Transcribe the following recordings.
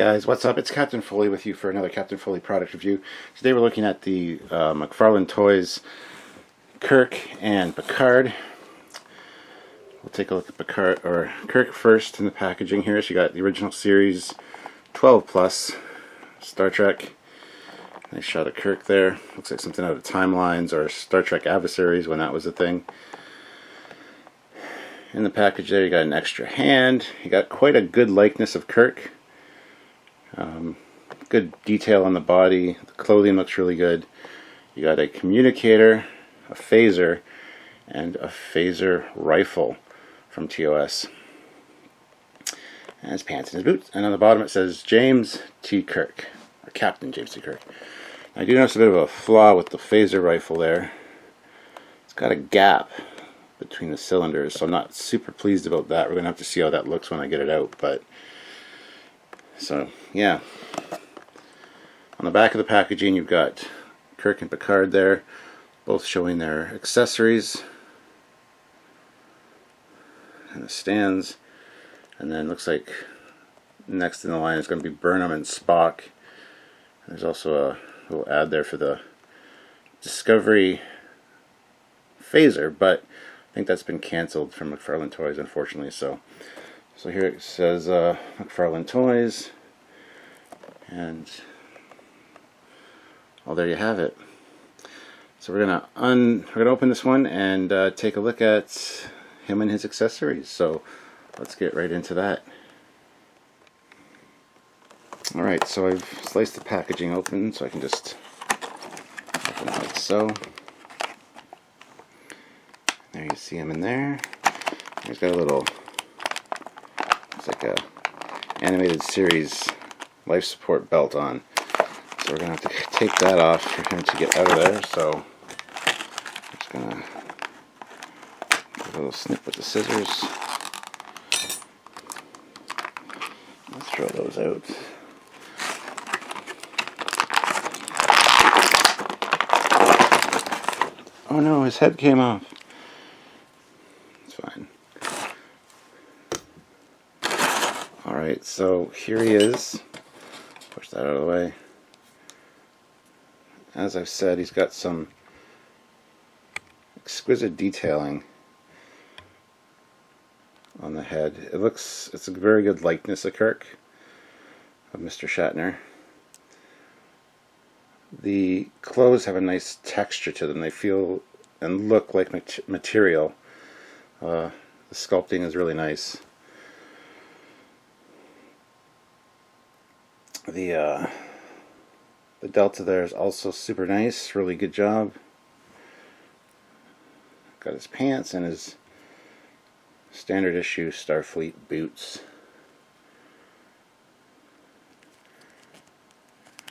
guys, what's up? It's Captain Foley with you for another Captain Foley product review. Today we're looking at the McFarlane toys, Kirk and Picard. We'll take a look at Picard or Kirk first in the packaging here. So you got the original series 12 plus Star Trek. Nice shot of Kirk there. Looks like something out of Timelines or Star Trek Adversaries when that was a thing. In the package there you got an extra hand. You got quite a good likeness of Kirk. Good detail on the body. The clothing looks really good. You got a communicator, a phaser, and a phaser rifle from TOS. And his pants and his boots. And on the bottom it says James T. Kirk, or Captain James T. Kirk. I do notice a bit of a flaw with the phaser rifle there. It's got a gap between the cylinders, so I'm not super pleased about that. We're going to have to see how that looks when I get it out. But so, yeah. On the back of the packaging you've got Kirk and Picard there, both showing their accessories and the stands. And then looks like next in the line is going to be Burnham and Spock. There's also a little ad there for the Discovery phaser, but I think that's been cancelled from McFarlane Toys, unfortunately. So here it says McFarlane Toys, and well, there you have it. So we're gonna open this one and take a look at him and his accessories. So let's get right into that. Alright, so I've sliced the packaging open so I can just open it like so. There you see him in there. He's got a little, it's like a animated series life support belt on. So we're going to have to take that off for him to get out of there. So I'm just going to give a little snip with the scissors. Let's throw those out. Oh no, his head came off. It's fine. Alright, so here he is. Push that out of the way. As I've said, he's got some exquisite detailing on the head. It's a very good likeness of Kirk, of Mr. Shatner. The clothes have a nice texture to them. They feel and look like material. The sculpting is really nice. The delta there is also super nice. Really good job. Got his pants and his standard issue Starfleet boots.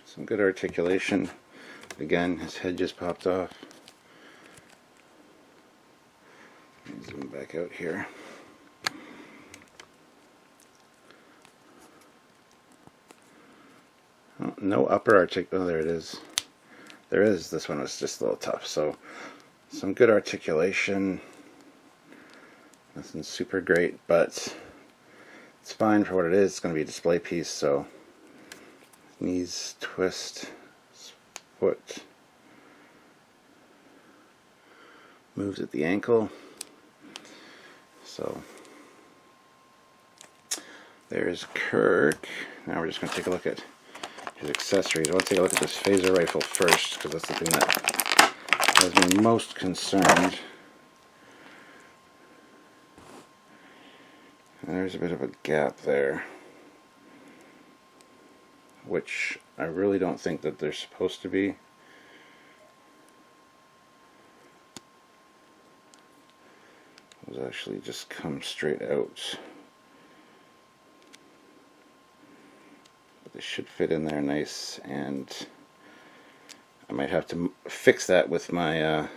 Some good articulation. Again, his head just popped off. Let me zoom back out here. Oh, no upper oh, there it is. There is. This one was just a little tough. So, some good articulation. Nothing super great, but it's fine for what it is. It's going to be a display piece, so knees twist, foot moves at the ankle. So there's Kirk. Now we're just going to take a look at his accessories. I want to take a look at this phaser rifle first, because that's the thing that has me most concerned. And there's a bit of a gap there, which I really don't think that they're supposed to be. Those actually just come straight out. But they should fit in there nice, and I might have to fix that with my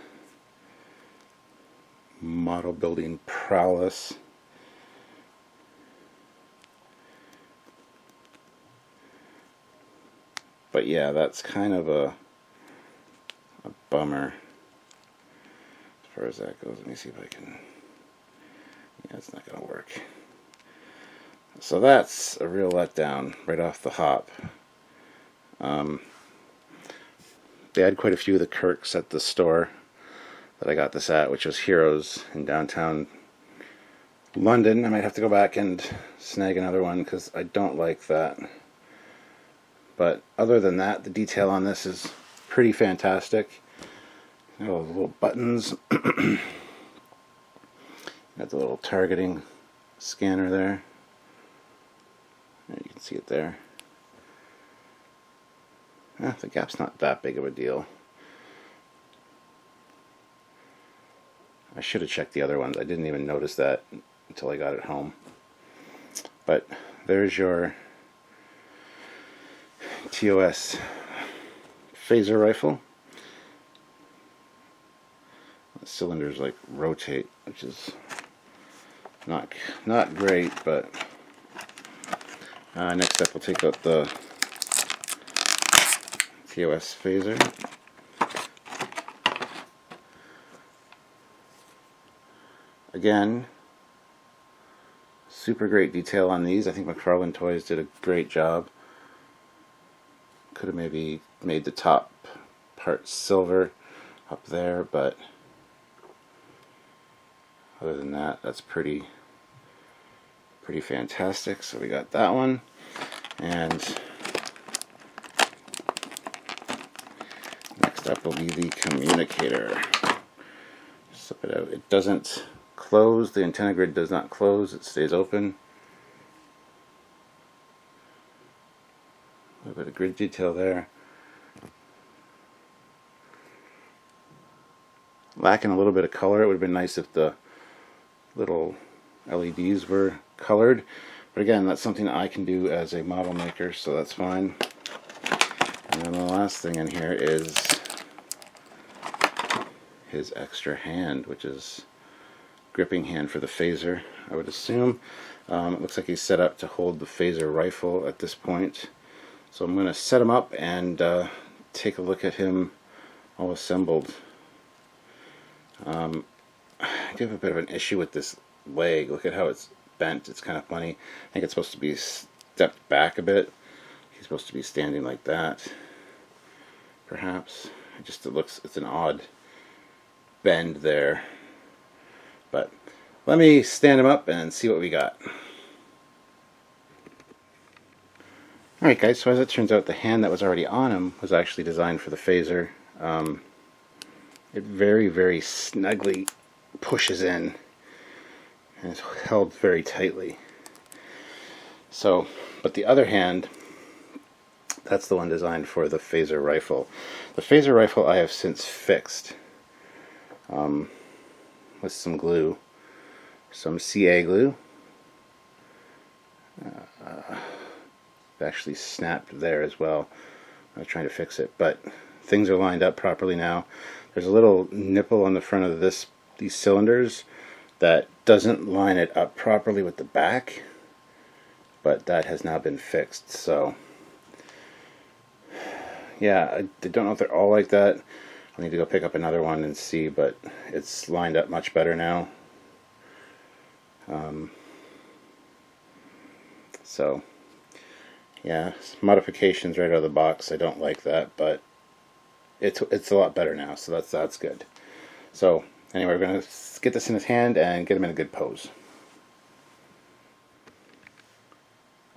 model building prowess. But yeah, that's kind of a bummer as far as that goes. Let me see if I can... Yeah, it's not going to work. So that's a real letdown right off the hop. They had quite a few of the Kirks at the store that I got this at, which was Heroes in downtown London. I might have to go back and snag another one because I don't like that. But other than that, the detail on this is pretty fantastic. Oh, the little buttons. Got the little targeting scanner there. You can see it there. The gap's not that big of a deal. I should have checked the other ones. I didn't even notice that until I got it home. But there's your TOS phaser rifle. The cylinders like rotate, which is not great, but next up we'll take out the TOS phaser. Again, super great detail on these. I think McFarlane Toys did a great job. Could have maybe made the top part silver up there, but other than that, that's pretty fantastic. So we got that one, and next up will be the communicator. Slip it out. It doesn't close. The antenna grid does not close. It stays open. A little bit of grid detail there. Lacking a little bit of color. It would have been nice if the little LEDs were colored. But again, that's something I can do as a model maker, so that's fine. And then the last thing in here is his extra hand, which is gripping hand for the phaser, I would assume. It looks like he's set up to hold the phaser rifle at this point. So I'm going to set him up and take a look at him all assembled. I do have a bit of an issue with this leg. Look at how it's bent. It's kind of funny. I think it's supposed to be stepped back a bit. He's supposed to be standing like that, perhaps. It's an odd bend there. But let me stand him up and see what we got. Alright guys, so as it turns out, the hand that was already on him was actually designed for the phaser. It very, very snugly pushes in and is held very tightly. So, but the other hand, that's the one designed for the phaser rifle. The phaser rifle I have since fixed with some glue, some CA glue. Actually snapped there as well. I was trying to fix it, but things are lined up properly now. There's a little nipple on the front of these cylinders that doesn't line it up properly with the back, but that has now been fixed. So yeah, I don't know if they're all like that. I'll need to go pick up another one and see, but it's lined up much better now. So yeah, modifications right out of the box. I don't like that, but it's a lot better now, so that's good. So anyway, we're going to get this in his hand and get him in a good pose.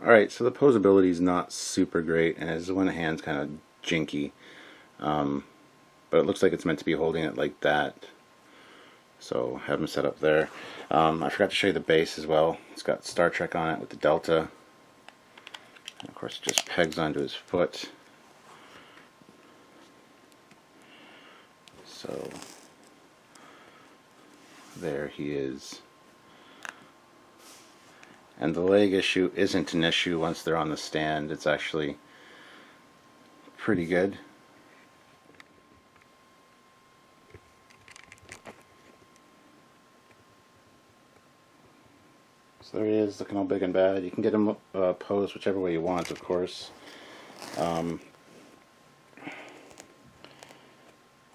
Alright, so the posability is not super great, and his one hand's kind of jinky. But it looks like it's meant to be holding it like that. So have him set up there. I forgot to show you the base as well. It's got Star Trek on it with the Delta. And of course it just pegs onto his foot. So there he is. And the leg issue isn't an issue once they're on the stand. It's actually pretty good. So there he is, looking all big and bad. You can get him posed whichever way you want, of course.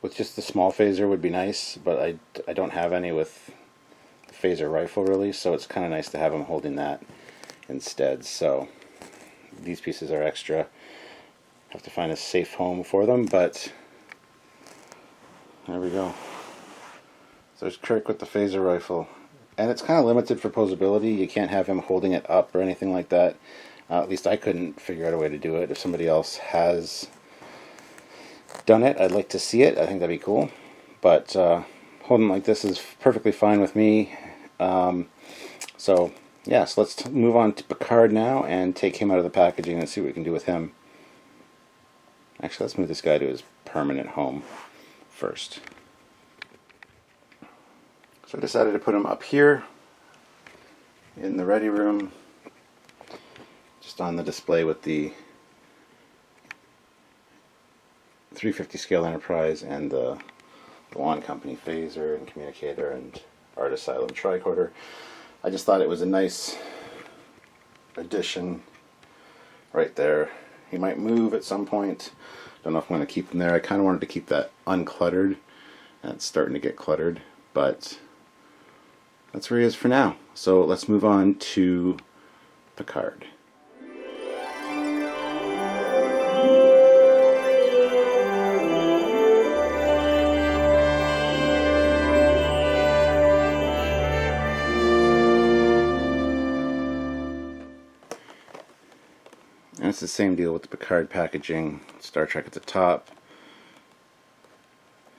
With just the small phaser would be nice, but I don't have any with the phaser rifle really, so it's kind of nice to have him holding that instead. So these pieces are extra. Have to find a safe home for them, but there we go. So there's Kirk with the phaser rifle. And it's kind of limited for posability. You can't have him holding it up or anything like that. At least I couldn't figure out a way to do it. If somebody else has done it, I'd like to see it. I think that'd be cool. But holding like this is perfectly fine with me. So let's move on to Picard now and take him out of the packaging and see what we can do with him. Actually, let's move this guy to his permanent home first. So I decided to put him up here in the ready room, just on the display with the 350 scale Enterprise and the Lawn Company phaser and communicator and Art Asylum tricorder. I just thought it was a nice addition right there. He might move at some point. Don't know if I'm going to keep him there. I kind of wanted to keep that uncluttered, and it's starting to get cluttered, but that's where he is for now. So let's move on to Picard. And it's the same deal with the Picard packaging. Star Trek at the top.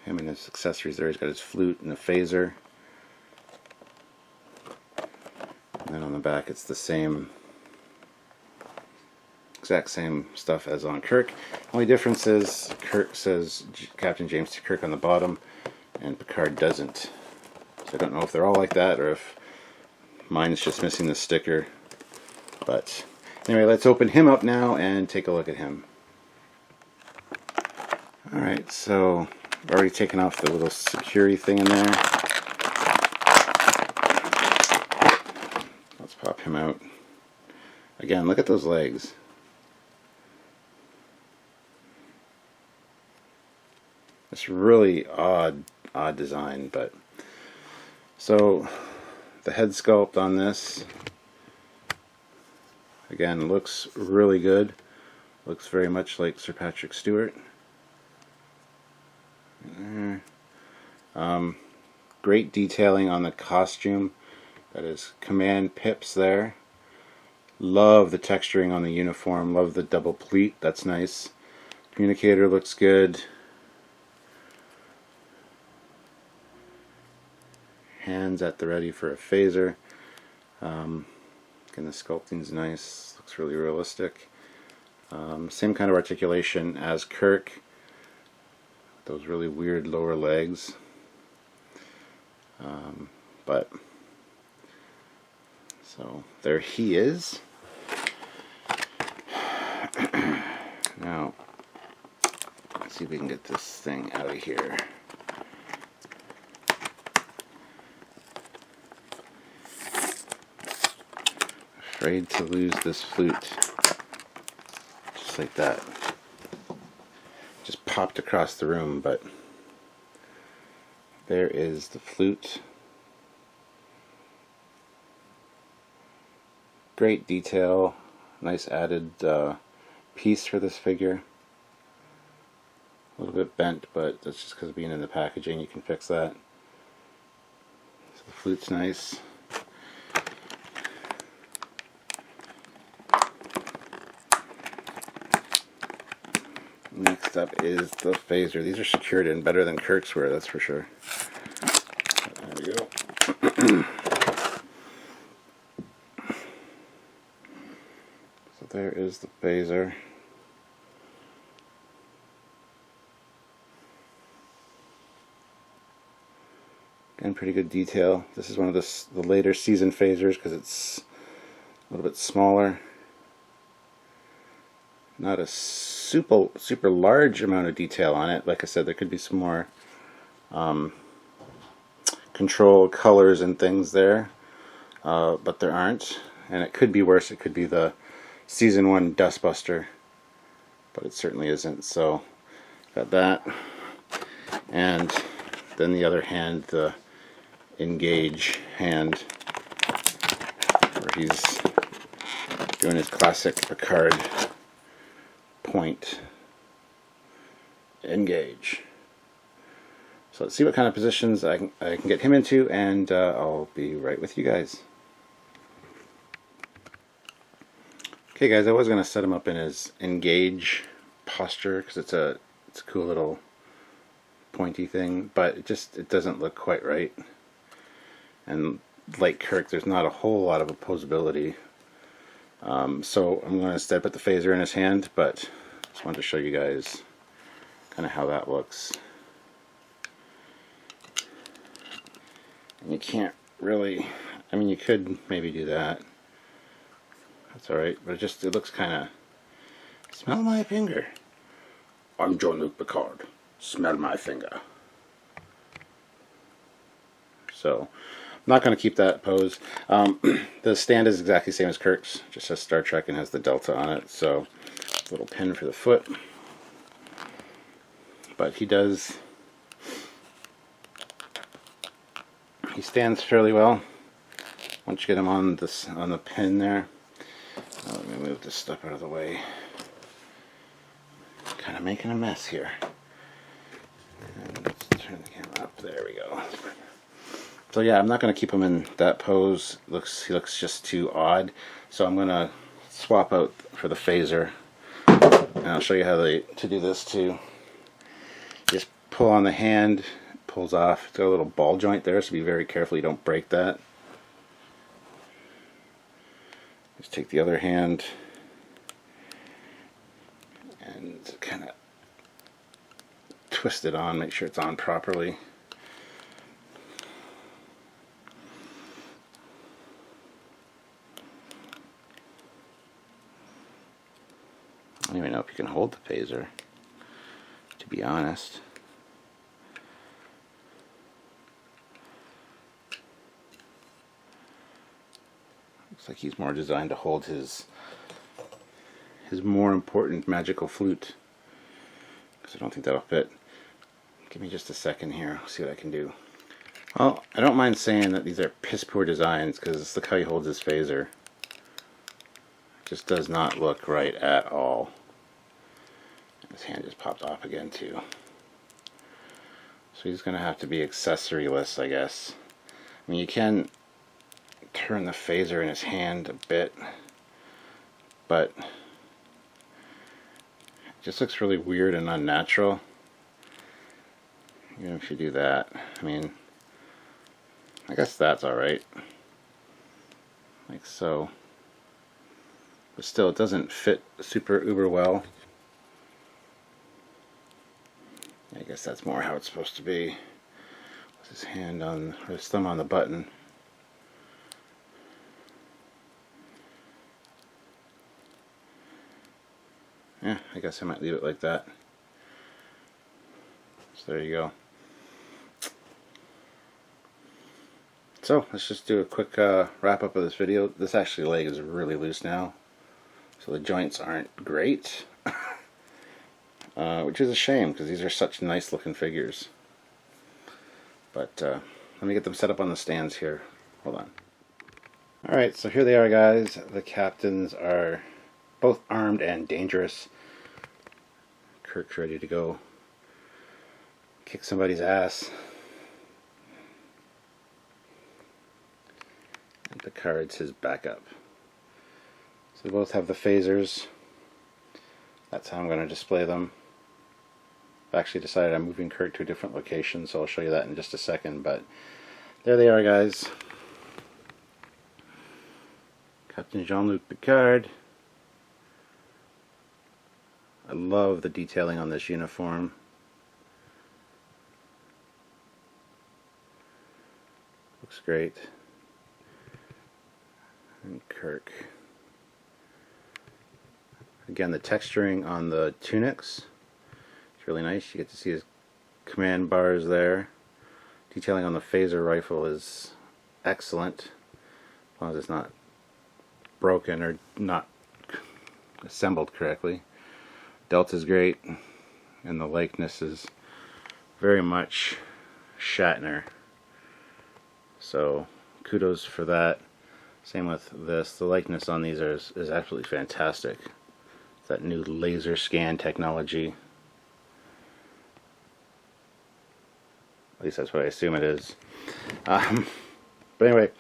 Him and his accessories there. He's got his flute and a phaser. And then on the back it's the same, exact same stuff as on Kirk. Only difference is Kirk says Captain James T. Kirk on the bottom and Picard doesn't. So I don't know if they're all like that or if mine's just missing the sticker. But anyway, let's open him up now and take a look at him. Alright, so I've already taken off the little security thing in there. Let's pop him out. Again, look at those legs. It's really odd design, but so the head sculpt on this again looks really good. Looks very much like Sir Patrick Stewart. Great detailing on the costume. That is command pips there. Love the texturing on the uniform. Love the double pleat. That's nice. Communicator looks good. Hands at the ready for a phaser. Again, the sculpting's nice. Looks really realistic. Same kind of articulation as Kirk. Those really weird lower legs. But so there he is. Now let's see if we can get this thing out of here. Afraid to lose this flute. Just like that. Just popped across the room, but there is the flute. Great detail. Nice added piece for this figure. A little bit bent, but that's just because of being in the packaging. You can fix that. So the flute's nice. Next up is the phaser. These are secured in better than Kirk's were, that's for sure. There we go. So there is the phaser. Again, pretty good detail. This is one of the later season phasers because it's a little bit smaller. Not a super large amount of detail on it. Like I said, there could be some more control colors and things there, but there aren't. And it could be worse. It could be the season 1 Dustbuster, but it certainly isn't. So got that, and then the other hand, the Engage hand, where he's doing his classic Picard point, engage. So let's see what kind of positions I can get him into, and I'll be right with you guys. Okay guys, I was going to set him up in his engage posture because it's a cool little pointy thing, but it doesn't look quite right. And like Kirk, there's not a whole lot of opposability. So I'm going to instead put the phaser in his hand, but just wanted to show you guys kind of how that looks. And you can't really, I mean, you could maybe do that. That's alright, but it looks kind of, smell my finger. I'm Jean-Luc Picard. Smell my finger. So, I'm not going to keep that pose. The stand is exactly the same as Kirk's, just says Star Trek and has the Delta on it. So, a little pin for the foot. But he stands fairly well. Once you get him on the pin there. Let me move this stuff out of the way. Kind of making a mess here. And let's turn the camera up. There we go. So yeah, I'm not going to keep him in that pose. He looks just too odd. So I'm going to swap out for the phaser. And I'll show you how to do this too. Just pull on the hand, it pulls off. It's got a little ball joint there, so be very careful you don't break that. Just take the other hand and kind of twist it on, make sure it's on properly. I don't even know if you can hold the phaser, to be honest. Looks like he's more designed to hold his more important magical flute, because I don't think that'll fit. Give me just a second here, I'll see what I can do. Well, I don't mind saying that these are piss poor designs, because look how he holds his phaser. It just does not look right at all. His hand just popped off again too. So he's going to have to be accessory-less, I guess. I mean, you can turn the phaser in his hand a bit, but it just looks really weird and unnatural. Even if you do that, I mean, I guess that's alright. Like so. But still, it doesn't fit super uber well. I guess that's more how it's supposed to be. With his hand on, or his thumb on the button. Yeah, I guess I might leave it like that. So there you go. So let's just do a quick wrap up of this video. This leg is really loose now, so the joints aren't great, which is a shame because these are such nice looking figures. But let me get them set up on the stands here. Hold on. Alright, so here they are, guys. The captains are both armed and dangerous. Kirk's ready to go kick somebody's ass. And Picard's his backup. So they both have the phasers. That's how I'm going to display them. I've actually decided I'm moving Kirk to a different location, so I'll show you that in just a second. But there they are, guys. Captain Jean-Luc Picard. I love the detailing on this uniform. Looks great. And Kirk. Again, the texturing on the tunics is really nice. You get to see his command bars there. Detailing on the phaser rifle is excellent, as long as it's not broken or not assembled correctly. Delta's great, and the likeness is very much Shatner. So kudos for that. Same with this. The likeness on these is absolutely fantastic. It's that new laser scan technology. At least that's what I assume it is. But anyway,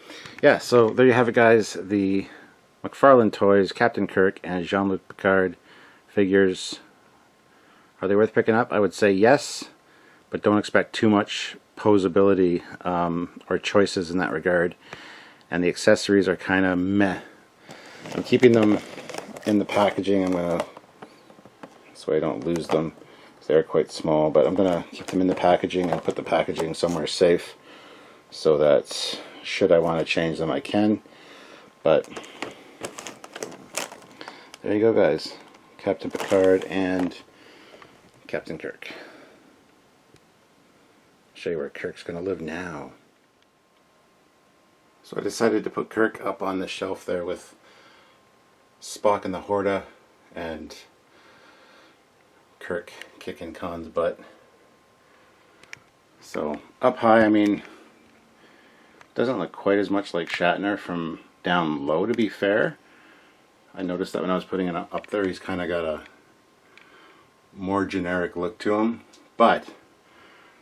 yeah, so there you have it, guys. The McFarlane toys, Captain Kirk and Jean-Luc Picard figures. Are they worth picking up? I would say yes, but don't expect too much posability or choices in that regard. And the accessories are kind of meh. I'm keeping them in the packaging. I'm gonna, so I don't lose them. They're quite small, but I'm gonna keep them in the packaging and put the packaging somewhere safe, so that should I want to change them, I can. But there you go, guys. Captain Picard and Captain Kirk. Show you where Kirk's gonna live now. So I decided to put Kirk up on the shelf there with Spock and the Horta and Kirk kicking Khan's butt. So up high, I mean, doesn't look quite as much like Shatner from down low, to be fair. I noticed that when I was putting it up there, he's kind of got a more generic look to him, but it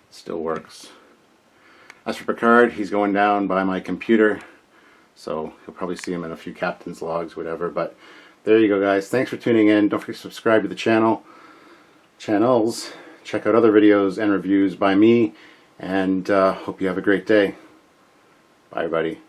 still works. As for Picard, he's going down by my computer, so you'll probably see him in a few captain's logs, whatever. But there you go, guys. Thanks for tuning in. Don't forget to subscribe to the channels. Check out other videos and reviews by me, and hope you have a great day. Bye, everybody.